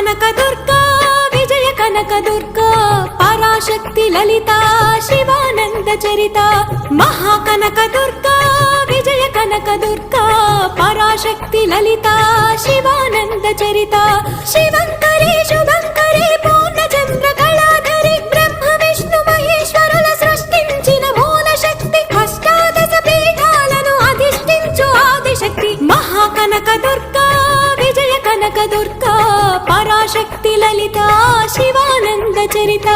కనకదుర్గా విజయ కనకదుర్గా పరాశక్తి లలిత శివానంద చరిత మహాకనకదుర్గా విజయ కనకదుర్గా పరాశక్తి లలిత శివానంద చరిత శివంకరి శుభంకరి పూర్ణచంద్ర కళాధరి బ్రహ్మ విష్ణు మహేశ్వరుల సృష్టించిన మూల శక్తి అష్టాదశ పీఠాలను అధిష్ఠించు ఆదిశక్తి మహాకనకదుర్గా విజయ కనకదుర్గా పరాశక్తి లలిత శివానంద చరిత